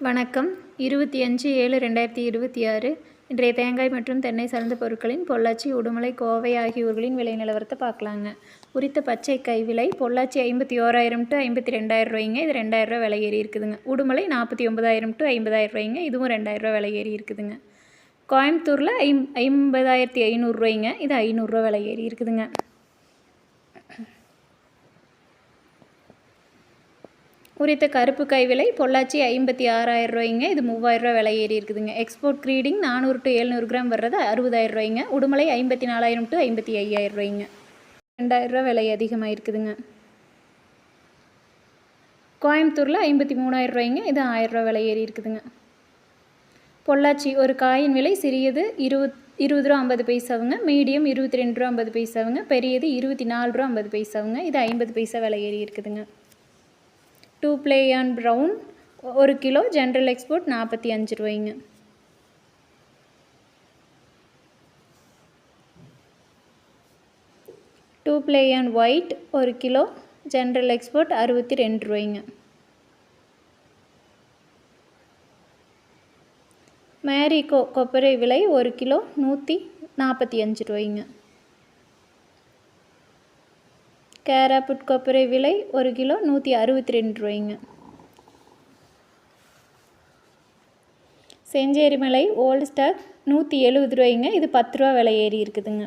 வணக்கம். 25/7/2026 இன்றைய தேங்காய் மற்றும் தென்னை சார்ந்த பொருட்களின் பொள்ளாச்சி, உடுமலை, கோவை ஆகிய ஊர்களின் விலை நிலவரத்தை பார்க்கலாங்க. உரித்த பச்சை கை விலை பொள்ளாச்சி 51,000 to 52,000 ரூபாய்ங்க. இது 2,000 ரூபா விலை ஏறி இருக்குதுங்க. உடுமலை 49,000 to 50,000 ரூபாய்ங்க. இதுவும் 2,000 ரூபா விலை ஏறி இருக்குதுங்க. கோயம்புத்தூரில் 50,500 ரூபாய்ங்க. இது 500 ரூபா விலை ஏறி இருக்குதுங்க. உரித்த கருப்பு கை விலை பொள்ளாச்சி 56,000 ரூபாய்ங்க. இது 3,000 ரூபா விலை ஏறி இருக்குதுங்க. எக்ஸ்போர்ட் க்ரீடிங் 400 to 700 கிராம் வர்றது 60,000 ரூபாய்ங்க. உடுமலை 54,000 to 55,000 ரூபாய்ங்க. 2,000 ரூபா விலை அதிகமாக இருக்குதுங்க. கோயம்புத்தூரில் 53,000 ரூபாய்ங்க. இது 1,000 ரூபா விலை ஏறி இருக்குதுங்க. பொள்ளாச்சி ஒரு காயின் விலை சிறியது 20 ரூபா 50 பைசாவுங்க. மீடியம் 22 ரூபா 50 பைசாவுங்க. பெரியது 24 ரூபா 50 பைசாவுங்க. இது 50 பைசா விலை ஏறி இருக்குதுங்க. 2 play on brown 1 kilo general export 45 ரூபாய்ங்க. Two play on white 1 kilo general export 62 ரூபாய்ங்க. மேரிகோ கொப்பரை விலை 1 கிலோ 145 ரூபாய்ங்க. கேராப்புட் கொப்பரை விலை 1 கிலோ 162 ரூபாய்ங்க. செஞ்சேரி மலை ஓல்டு ஸ்டாக் 170 ரூபாய்ங்க. இது 10 ரூபா விலை ஏறி இருக்குதுங்க.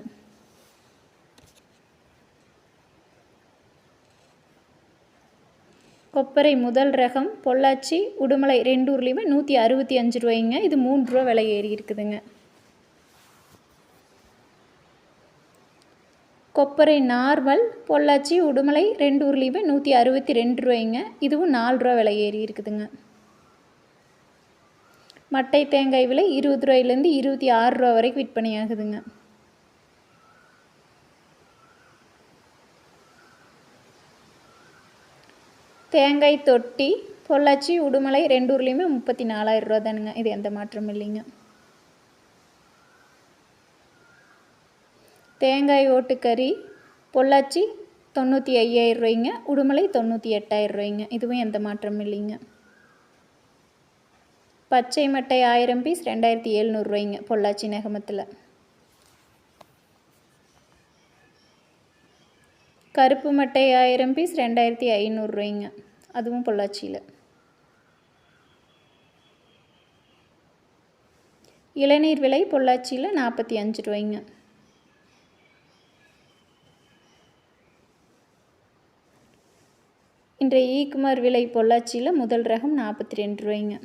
கொப்பரை முதல் ரகம் பொள்ளாச்சி, உடுமலை 2 ஊர்லேயுமே 165 ரூபாய்ங்க. இது 3 ரூபா விலை ஏறி இருக்குதுங்க. கொப்பரை நார்மல் பொள்ளாச்சி, உடுமலை 2 ஊர்லேயுமே 162 ரூபாய்ங்க. இதுவும் 4 ரூபா விலை ஏறி இருக்குதுங்க. மட்டை தேங்காய் விலை 20 ரூபாயிலேருந்து 26 ரூபா வரைக்கும் விற்பனை ஆகுதுங்க. தேங்காய் தொட்டி பொள்ளாச்சி, உடுமலை 2 ஊர்லேயுமே 34,000 ரூபா தானுங்க. இது எந்த மாற்றமும் இல்லைங்க. தேங்காய் ஓட்டுக்கறி பொள்ளாச்சி 95,000 ரூபாய்ங்க. உடுமலை 98,000 ரூபாய்ங்க. இதுவும் எந்த மாற்றமும் இல்லைங்க. பச்சை மட்டை 1000 பீஸ் 2,700 ரூபாய்ங்க பொள்ளாச்சி நெகமத்தில். கருப்பு மட்டை 1000 பீஸ் 2,500 ரூபாய்ங்க. அதுவும் பொள்ளாச்சியில். இளநீர் விலை பொள்ளாச்சியில் 45 ரூபாய்ங்க. இன்றைய ஈக்குமார் விலை பொள்ளாச்சியில் முதல் ரகம் 42 ரூபாய்ங்க.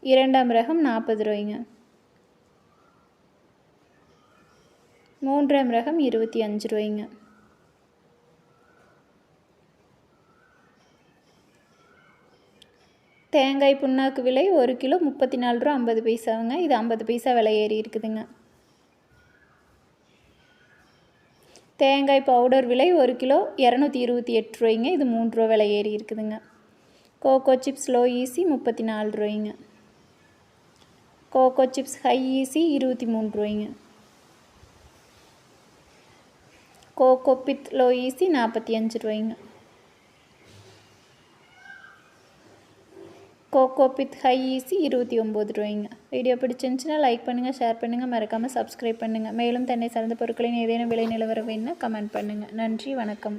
இரண்டாம் ரகம் 40 ரூபாய்ங்க. மூன்றாம் ரகம் 25 ரூபாய்ங்க. தேங்காய் புண்ணாக்கு விலை 1 கிலோ 34 ரூபா 50 பைசாவுங்க. இது 50 பைசா விலை ஏறி இருக்குதுங்க. தேங்காய் பவுடர் விலை 1 கிலோ 228 ரூபாய்ங்க. இது 3 ரூபா விலை ஏறி இருக்குதுங்க. கோகோ சிப்ஸ் லோ ஈசி 34 ரூபாய்ங்க. கோகோ சிப்ஸ் ஹை ஈசி 23 ரூபாய்ங்க. கோகோ பித் லோ ஈசி 45 ரூபாய்ங்க. கோகோ பித் ஹை ஈசி 29 ரூபாய்ங்க. வீடியோ பிடிச்சிருந்துச்சுன்னா லைக் பண்ணுங்கள், ஷேர் பண்ணுங்கள், மறக்காமல் சப்ஸ்கிரைப் பண்ணுங்கள். மேலும் தென்னை சார்ந்த பொருட்களின் ஏதேனும் விலை நிலவரம் வேணும்னா கமெண்ட் பண்ணுங்கள். நன்றி, வணக்கம்.